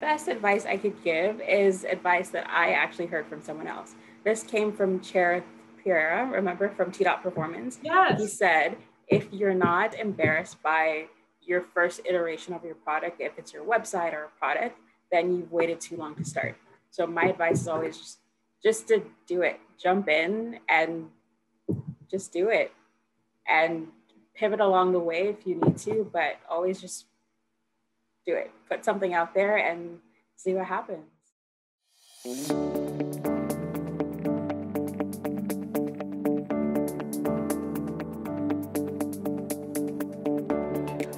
Best advice I could give is advice that I actually heard from someone else. This came from Cherith Pereira, remember, from T Dot Performance. He Yes. said, if you're not embarrassed by your first iteration of your product, if it's your website or a product, then you've waited too long to start. So my advice is always just to do it. Jump in and just do it, and pivot along the way if you need to, but always just do it. Put something out there and see what happens.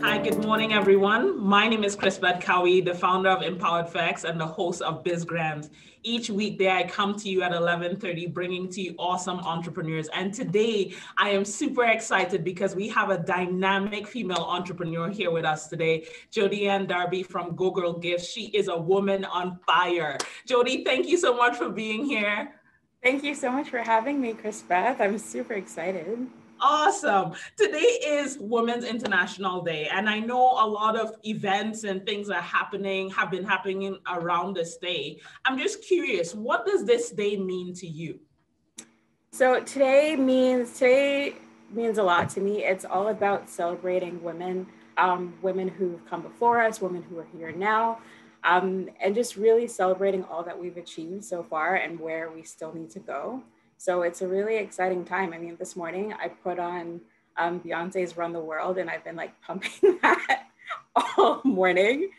Hi, good morning, everyone. My name is Chris-Beth Cowie, the founder of Empowered Facts and the host of BizGrams. Each weekday, I come to you at 11:30, bringing to you awesome entrepreneurs. And today, I am super excited because we have a dynamic female entrepreneur here with us today, Jodi Darby from GoGirlGifts. She is a woman on fire. Jodi, thank you so much for being here. Thank you so much for having me, Chris-Beth. I'm super excited. Awesome. Today is Women's International Day, and I know a lot of events and things have been happening around this day. I'm just curious, what does this day mean to you? So today means a lot to me. It's all about celebrating women, women who've come before us, women who are here now, and just really celebrating all that we've achieved so far and where we still need to go. So it's a really exciting time. I mean, this morning I put on Beyonce's Run the World, and I've been like pumping that all morning.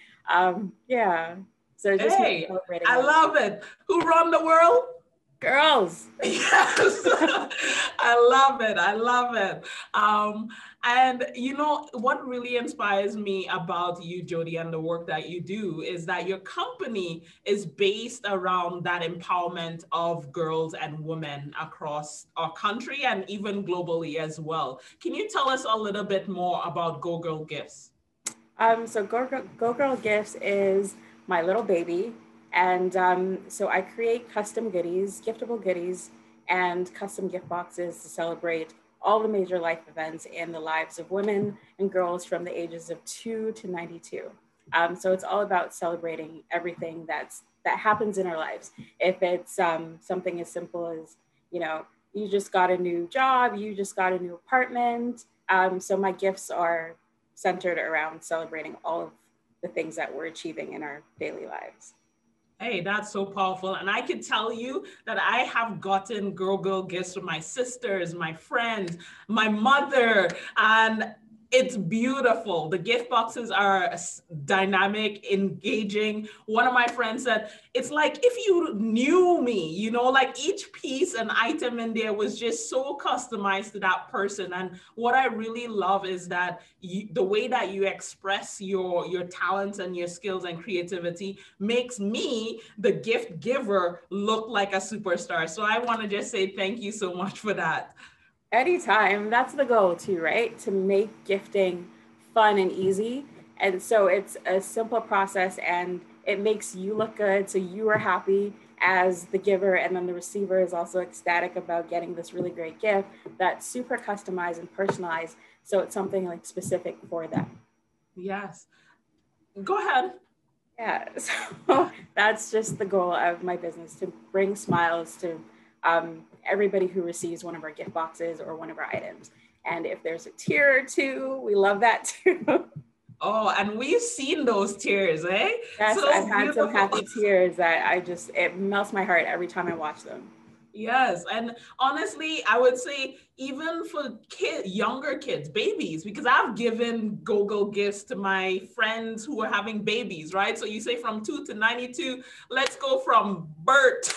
Yeah. So just Hey, celebrating. I love it. Who run the world? Girls. Yes, I love it. I love it. And you know, what really inspires me about you, Jodi, and the work that you do is that your company is based around that empowerment of girls and women across our country and even globally as well. Can you tell us a little bit more about GoGirlGifts? So Go Girl Gifts is my little baby. And so I create custom goodies, giftable goodies, and custom gift boxes to celebrate all the major life events in the lives of women and girls from the ages of 2 to 92. So it's all about celebrating everything that happens in our lives. If it's something as simple as, you just got a new job, you just got a new apartment. So my gifts are centered around celebrating all of the things that we're achieving in our daily lives. Hey, that's so powerful. And I can tell you that I have gotten girl gifts from my sisters, my friends, my mother, and it's beautiful. The gift boxes are dynamic, engaging. One of my friends said, it's like if you knew me, like each piece and item in there was just so customized to that person. And what I really love is that the way that you express your talents and your skills and creativity makes me, the gift giver, look like a superstar. So I want to just say thank you so much for that. Anytime. That's the goal too, right? To make gifting fun and easy. And so it's a simple process and it makes you look good. So you are happy as the giver, and then the receiver is also ecstatic about getting this really great gift that's super customized and personalized. So it's something like specific for them. Yes. Go ahead. Yeah, so that's just the goal of my business, to bring smiles to everybody who receives one of our gift boxes or one of our items. And if there's a tear or two, we love that too. Oh, and we've seen those tears, eh? Yes, So I've had beautiful. some happy tears that it melts my heart every time I watch them. Yes, and honestly, I would say even for younger kids, babies, because I've given go gifts to my friends who are having babies, right? So you say from 2 to 92, let's go from birth,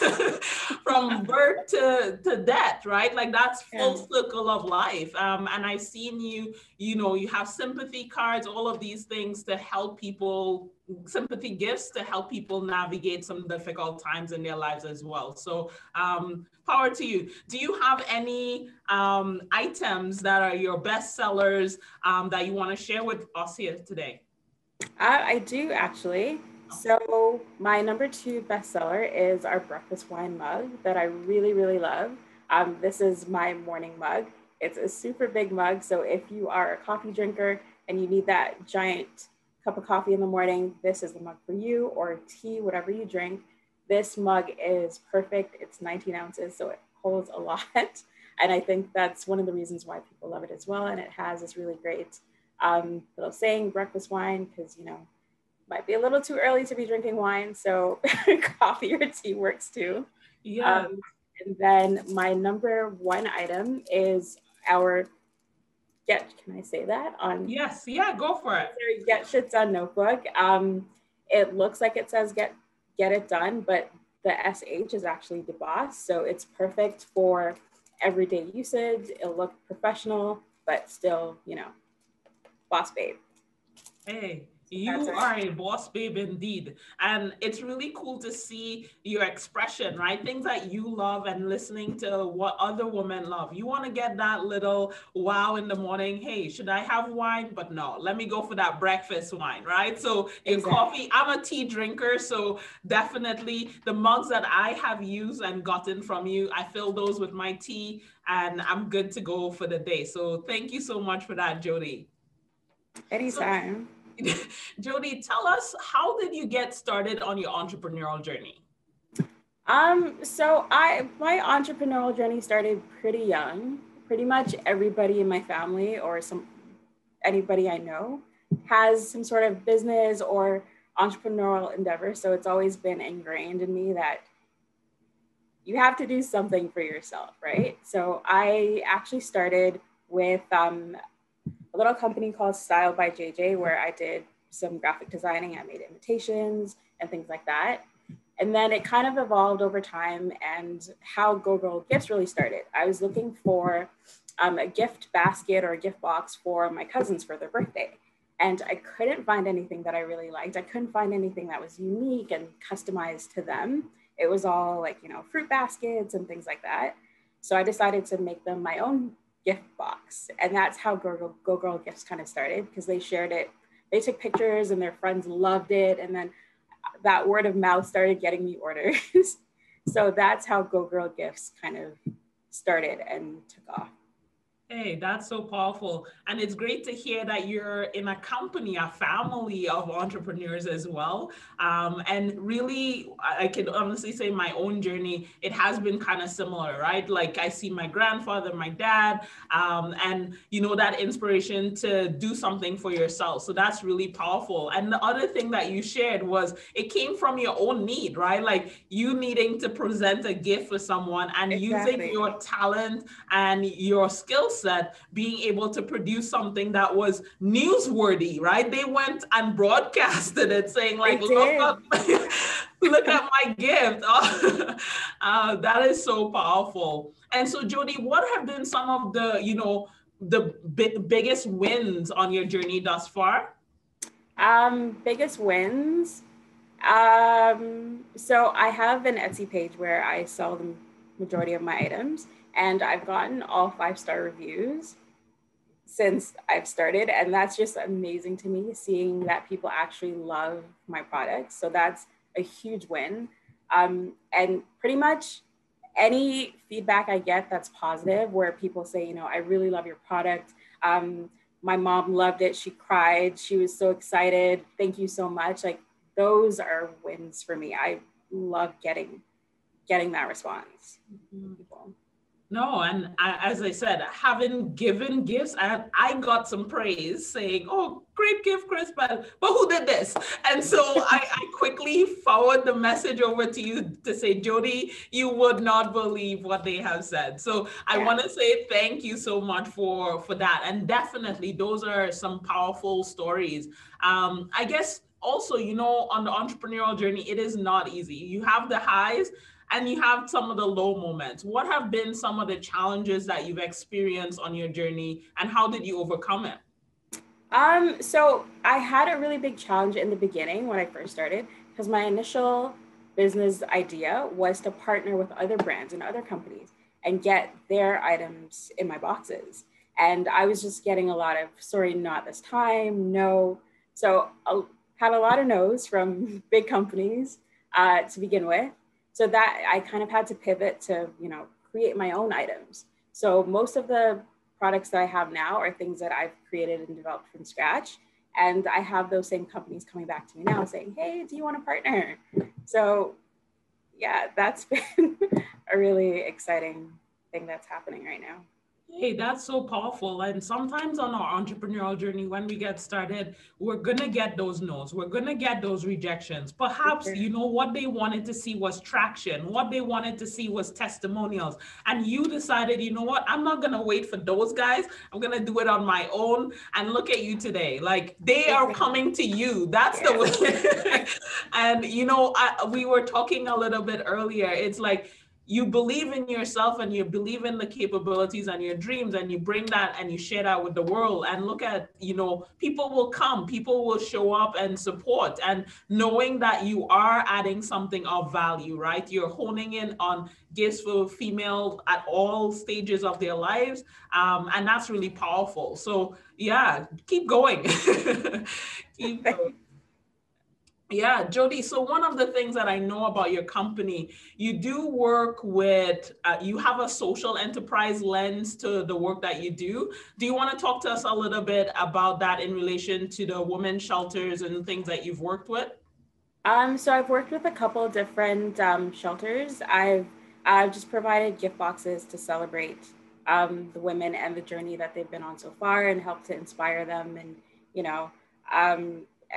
from birth to death, right? Like that's full circle of life. And I've seen you have sympathy cards, all of these things to help people, sympathy gifts to help people navigate some difficult times in their lives as well. So power to you. Do you have any items that are your best sellers that you want to share with us here today? I do actually. So my number 2 bestseller is our breakfast wine mug that I really, really love. This is my morning mug. It's a super big mug. So if you are a coffee drinker and you need that giant cup of coffee in the morning, this is the mug for you, or tea, whatever you drink. This mug is perfect. It's 19 ounces, so it holds a lot. And I think that's one of the reasons why people love it as well. And it has this really great little saying, breakfast wine, because, you know, might be a little too early to be drinking wine. So coffee or tea works too. Yeah. And then my number one item is our can I say that on? Yes, yeah, go for it. Get shit done notebook. It looks like it says get it done, but the SH is actually DeBoss. So it's perfect for everyday usage. It'll look professional, but still, you know, boss babe. Hey, you are a boss babe indeed. And it's really cool to see your expression, right? Things that you love and listening to what other women love. You want to get that little wow in the morning. Hey, should I have wine? But no, let me go for that breakfast wine, right? So your coffee, I'm a tea drinker. So definitely the mugs that I have used and gotten from you, I fill those with my tea and I'm good to go for the day. So thank you so much for that, Jodi. Anytime. So, Jodi, tell us, how did you get started on your entrepreneurial journey? So my entrepreneurial journey started pretty young. Pretty much everybody in my family or anybody I know has some sort of business or entrepreneurial endeavor. So it's always been ingrained in me that you have to do something for yourself, right? So I actually started with a little company called Style by JJ, where I did some graphic designing. I made invitations and things like that. And then it kind of evolved over time and how GoGirlGifts really started. I was looking for a gift basket or a gift box for my cousins for their birthday. And I couldn't find anything that I really liked. I couldn't find anything that was unique and customized to them. It was all like, you know, fruit baskets and things like that. So I decided to make them my own gift box. And that's how GoGirlGifts kind of started, because they shared it. They took pictures and their friends loved it. And then that word of mouth started getting me orders. So that's how GoGirlGifts kind of started and took off. Hey, that's so powerful. And it's great to hear that you're in a company, a family of entrepreneurs as well. And really, I can honestly say my own journey, it has been kind of similar, right? Like I see my grandfather, my dad, and you know, that inspiration to do something for yourself. So that's really powerful. And the other thing that you shared was it came from your own need, right? Like you needing to present a gift for someone and using your talent and your skills set, being able to produce something that was newsworthy, right? They went and broadcasted it saying like, look at my gift. That is so powerful. And so Jodi, what have been some of the, you know, the biggest wins on your journey thus far? Biggest wins. So I have an Etsy page where I sell the majority of my items. And I've gotten all 5-star reviews since I've started. And that's just amazing to me, seeing that people actually love my products. So that's a huge win. And pretty much any feedback I get that's positive, where people say, you know, I really love your product. My mom loved it. She cried. She was so excited. Thank you so much. Like those are wins for me. I love getting that response. Mm-hmm. No, and as I said, having given gifts, I got some praise saying, oh, great gift, Chris-Beth, but who did this? And so I quickly forward the message over to you to say, Jodi, you would not believe what they have said. So I want to say thank you so much for that. And definitely those are some powerful stories. I guess also, you know, on the entrepreneurial journey, it is not easy. You have the highs, and you have some of the low moments. What have been some of the challenges that you've experienced on your journey, and how did you overcome it? So I had a really big challenge in the beginning when I first started, because my initial business idea was to partner with other brands and other companies and get their items in my boxes. And I was just getting a lot of, sorry, not this time, no. So I had a lot of no's from big companies to begin with. So that I kind of had to pivot to, you know, create my own items. So most of the products that I have now are things that I've created and developed from scratch. And I have those same companies coming back to me now saying, hey, do you want to partner? So yeah, that's been a really exciting thing that's happening right now. Hey, that's so powerful. And sometimes on our entrepreneurial journey, when we get started, we're going to get those no's. We're going to get those rejections. Perhaps, Sure. you know, what they wanted to see was traction. What they wanted to see was testimonials. And you decided, you know what, I'm not going to wait for those guys. I'm going to do it on my own. And look at you today. Like, they are coming to you. That's the way. And, you know, we were talking a little bit earlier. It's like, you believe in yourself and you believe in the capabilities and your dreams, and you bring that and you share that with the world. And look at, you know, people will come, people will show up and support, and knowing that you are adding something of value, right? You're honing in on gifts for female at all stages of their lives. And that's really powerful. So yeah, keep going. Keep going. Yeah, Jodi. So one of the things that I know about your company, you do work with, you have a social enterprise lens to the work that you do. Do you want to talk to us a little bit about that in relation to the women's shelters and things that you've worked with? So I've worked with a couple of different shelters. I've just provided gift boxes to celebrate the women and the journey that they've been on so far, and help to inspire them. And you know,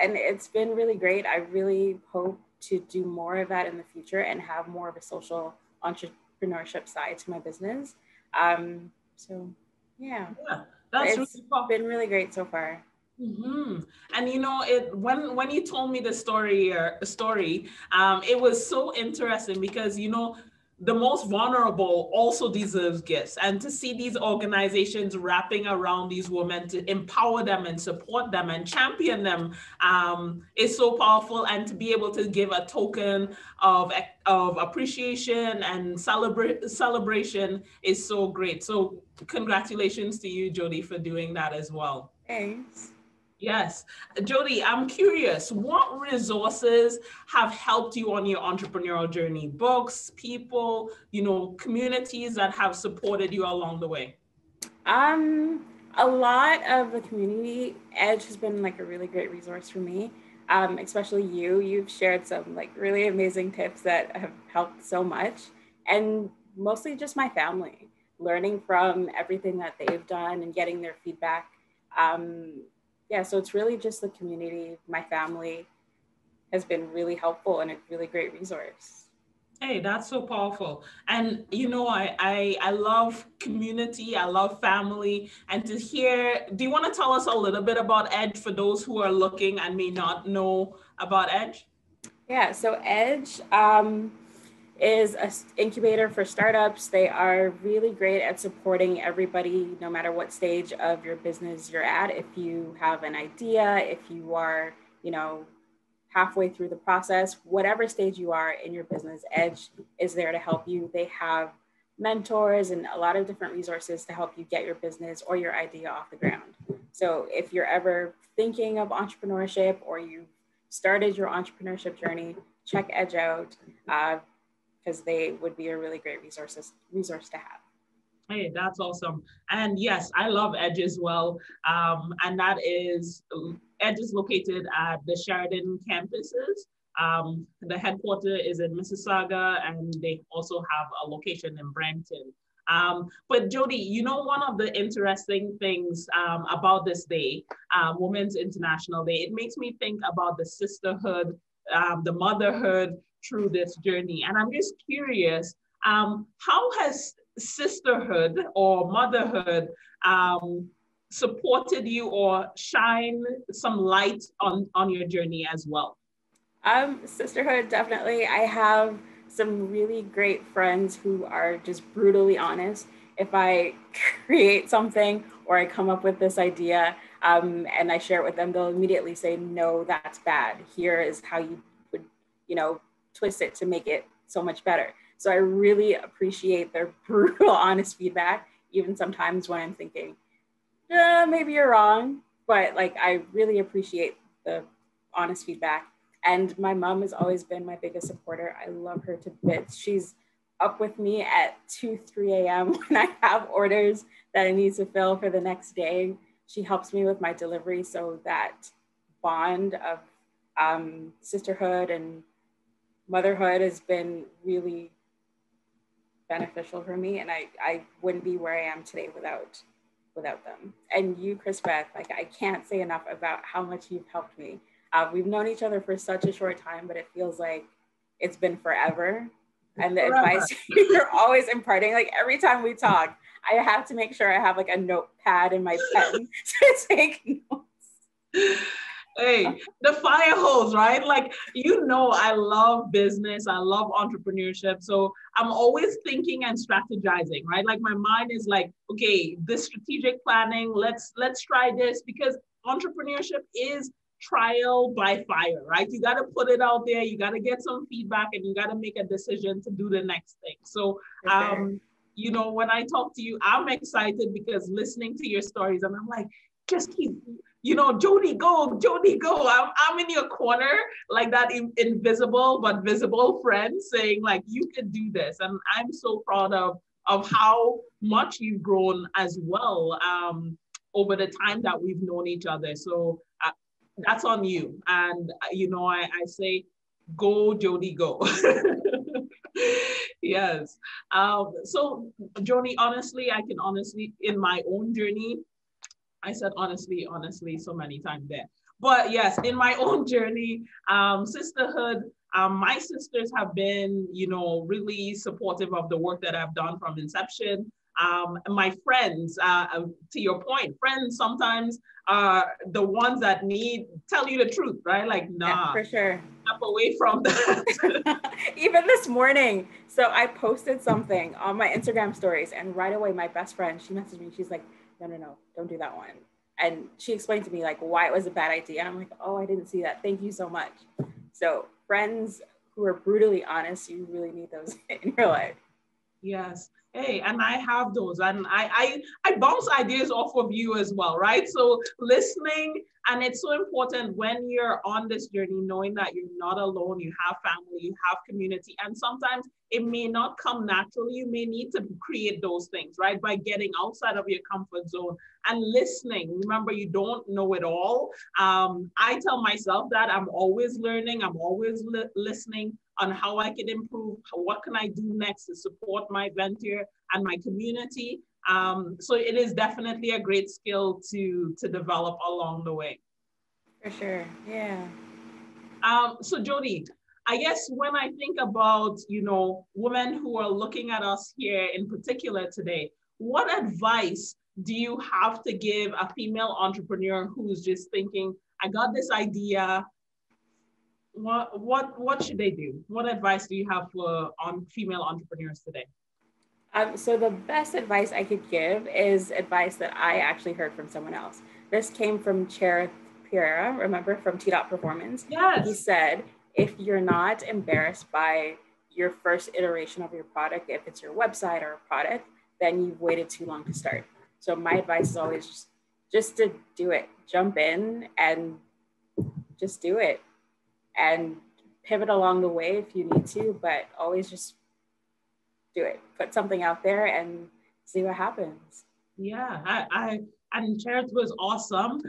and it's been really great. I really hope to do more of that in the future and have more of a social entrepreneurship side to my business. So yeah, That's it's really been really great so far. Mm-hmm. And you know, it when you told me the story, it was so interesting because you know the most vulnerable also deserves gifts, and to see these organizations wrapping around these women to empower them and support them and champion them is so powerful. And to be able to give a token of appreciation and celebration is so great. So congratulations to you, Jodi, for doing that as well. Thanks. Yes. Jodi, I'm curious, what resources have helped you on your entrepreneurial journey? Books, people, you know, communities that have supported you along the way? A lot of the community. Edge has been like a really great resource for me. Especially you. You've shared some like really amazing tips that have helped so much. And mostly just my family, learning from everything that they've done and getting their feedback. Um, yeah, so it's really just the community. My family has been really helpful and a really great resource. Hey, that's so powerful. And you know, I love community, I love family. And to hear, do you want to tell us a little bit about Edge for those who are looking and may not know about Edge? Yeah, so Edge is an incubator for startups. They are really great at supporting everybody, no matter what stage of your business you're at. If you have an idea, if you are, you know, halfway through the process, whatever stage you are in your business, Edge is there to help you. They have mentors and a lot of different resources to help you get your business or your idea off the ground. So if you're ever thinking of entrepreneurship or you started your entrepreneurship journey, check Edge out because they would be a really great resource to have. Hey, that's awesome. And yes, I love Edge as well. And that is, Edge is located at the Sheridan campuses. The headquarters is in Mississauga, and they also have a location in Brampton. But Jodi, you know, one of the interesting things about this day, Women's International Day, it makes me think about the sisterhood, the motherhood through this journey. And I'm just curious, how has sisterhood or motherhood supported you or shine some light on your journey as well? Sisterhood, definitely. I have some really great friends who are just brutally honest. If I create something or I come up with this idea and I share it with them, they'll immediately say, no, that's bad. Here is how you would, you know, twist it to make it so much better. So I really appreciate their brutal, honest feedback, even sometimes when I'm thinking, maybe you're wrong. But like, I really appreciate the honest feedback. And my mom has always been my biggest supporter. I love her to bits. She's up with me at 2, 3 a.m. when I have orders that I need to fill for the next day. She helps me with my delivery so that bond of sisterhood and motherhood has been really beneficial for me, and I wouldn't be where I am today without them. And you, Chris-Beth, like I can't say enough about how much you've helped me. We've known each other for such a short time, but it feels like it's been forever. And the advice you're always imparting, like every time we talk, I have to make sure I have like a notepad and my pen to take notes. Hey, the fire hose, right? Like, you know, I love business. I love entrepreneurship. So I'm always thinking and strategizing, right? Like my mind is like, okay, this strategic planning, let's try this, because entrepreneurship is trial by fire, right? You got to put it out there. You got to get some feedback and you got to make a decision to do the next thing. So, you know, when I talk to you, I'm excited because listening to your stories and I'm like, just keep, you know, Jodi, go, Jodi, go. I'm in your corner, like that invisible but visible friend saying like, you could do this. And I'm so proud of how much you've grown as well over the time that we've known each other. So that's on you. And, you know, I say, go, Jodi, go. Yes. So, Jodi, honestly, I can honestly, in my own journey, I said honestly so many times there. But yes, in my own journey, sisterhood, my sisters have been, you know, really supportive of the work that I've done from inception. My friends, to your point, friends sometimes are the ones that tell you the truth, right? Like, nah, yeah, for sure. Step away from that. Even this morning, so I posted something on my Instagram stories, and right away, my best friend, she messaged me. She's like, no, don't do that one. And she explained to me like why it was a bad idea. And I'm like, oh, I didn't see that. Thank you so much. So friends who are brutally honest, you really need those in your life. Yes. Hey, and I have those, and I bounce ideas off of you as well, right? So listening, and it's so important when you're on this journey, knowing that you're not alone, you have family, you have community, and sometimes it may not come naturally. You may need to create those things, right? By getting outside of your comfort zone and listening. Remember, you don't know it all. I tell myself that I'm always learning, I'm always listening on how I can improve, what can I do next to support my venture and my community. So it is definitely a great skill to develop along the way. For sure, yeah. So Jodi, I guess when I think about, you know, women who are looking at us here in particular today, what advice do you have to give a female entrepreneur who's just thinking, I got this idea, what should they do? What advice do you have for female entrepreneurs today? So the best advice I could give is advice that I actually heard from someone else. This came from Cherith Pereira, remember, from T-Dot Performance. Yes. He said, if you're not embarrassed by your first iteration of your product, if it's your website or a product, then you've waited too long to start. So my advice is always just to do it. Jump in and just do it. And pivot along the way if you need to, but always just do it. Put something out there and see what happens. Yeah, and Cherith was awesome.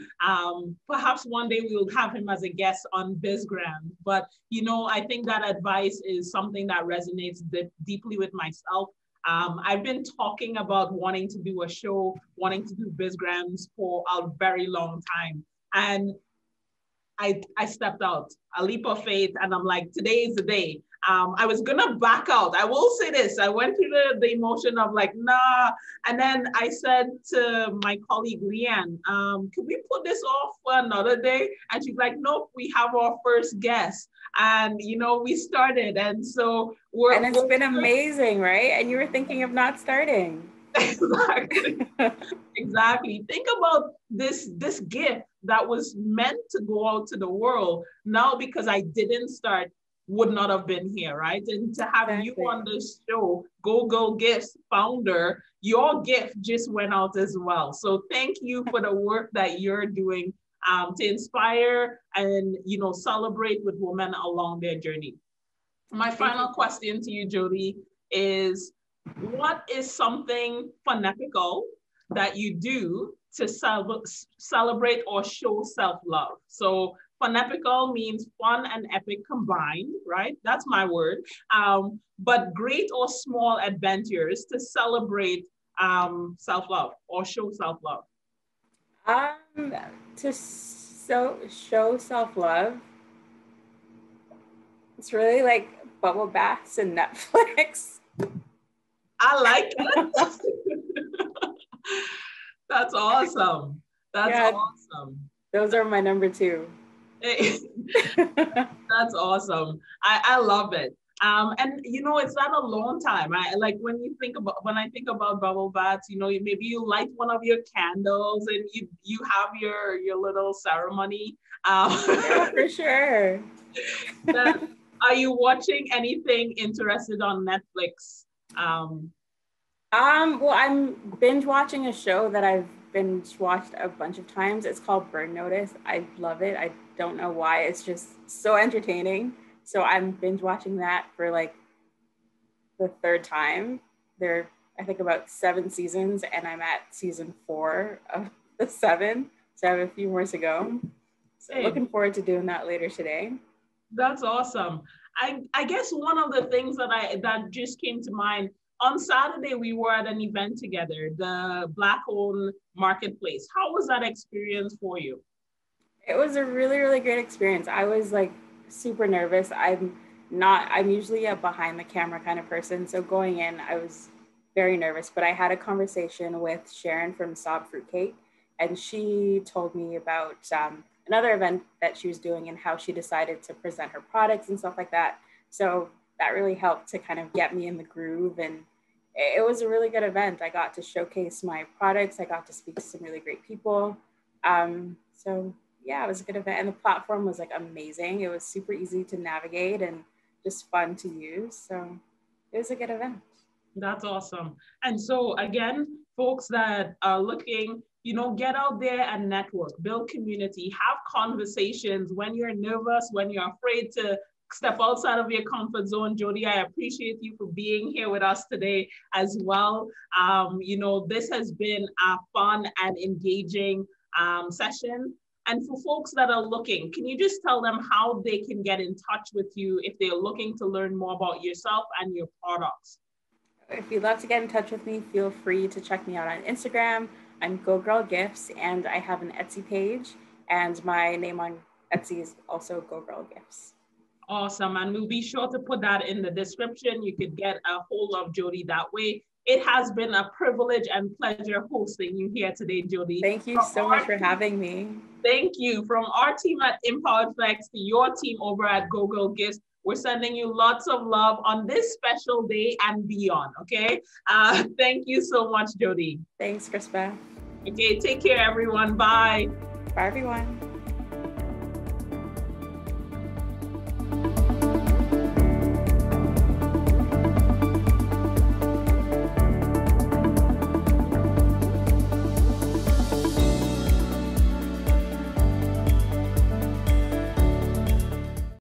Perhaps one day we will have him as a guest on BizGrams. But, you know, I think that advice is something that resonates deeply with myself. I've been talking about wanting to do a show, wanting to do BizGrams for a very long time. And I stepped out, a leap of faith, and I'm like, today is the day. I was gonna back out. I will say this, I went through the emotion of like, nah. And then I said to my colleague, Leanne, could we put this off for another day? And she's like, nope, we have our first guest. And, you know, we started. And so it's been amazing, right? And you were thinking of not starting. Exactly. Exactly. Think about this gift that was meant to go out to the world. Now, because I didn't start, would not have been here, right? And to have you on this show, GoGirlGifts founder, your gift just went out as well. So thank you for the work that you're doing to inspire and, you know, celebrate with women along their journey. My final question to you, Jodi, is what is something phonetical that you do to celebrate or show self-love. So funepical means fun and epic combined, right? That's my word. But great or small adventures to celebrate self-love or show self-love. To show self-love, it's really like bubble baths and Netflix. I like it. That's awesome. That's awesome. Those are my number two. That's awesome. I love it. And you know, it's not a long time. I like when I think about bubble baths, you know, maybe you light one of your candles and you have your little ceremony. Yeah, for sure. Are you watching anything interested on Netflix? Well, I'm binge watching a show that I've binge watched a bunch of times. It's called Burn Notice. I love it. I don't know why. It's just so entertaining. So I'm binge watching that for like the third time. There are, I think, about 7 seasons, and I'm at season 4 of the 7. So I have a few more to go. So looking forward to doing that later today. That's awesome. I guess one of the things that just came to mind, on Saturday, we were at an event together, the Black-owned marketplace. How was that experience for you? It was a really, really great experience. I was like super nervous. I'm usually a behind the camera kind of person. So going in, I was very nervous, but I had a conversation with Sharon from Sob Fruitcake, and she told me about another event that she was doing and how she decided to present her products and stuff like that. So that really helped to kind of get me in the groove, and it was a really good event. I got to showcase my products. I got to speak to some really great people. So yeah, it was a good event, and the platform was like amazing. It was super easy to navigate and just fun to use. So it was a good event. That's awesome. And so again, folks that are looking, you know, get out there and network, build community, have conversations when you're nervous, when you're afraid to step outside of your comfort zone. Jodi, I appreciate you for being here with us today as well. You know, this has been a fun and engaging session. And for folks that are looking, can you just tell them how they can get in touch with you if they're looking to learn more about yourself and your products? If you'd love to get in touch with me, feel free to check me out on Instagram. I'm GoGirlGifts, and I have an Etsy page, and my name on Etsy is also GoGirlGifts. Awesome. And we'll be sure to put that in the description. You could get a hold of Jodi that way. It has been a privilege and pleasure hosting you here today, Jodi. Thank you so much for having me. Thank you. From our team at Empowered Flex to your team over at GoGirlGifts, we're sending you lots of love on this special day and beyond, okay? Thank you so much, Jodi. Thanks, Chris-Beth. Okay, take care, everyone. Bye. Bye, everyone.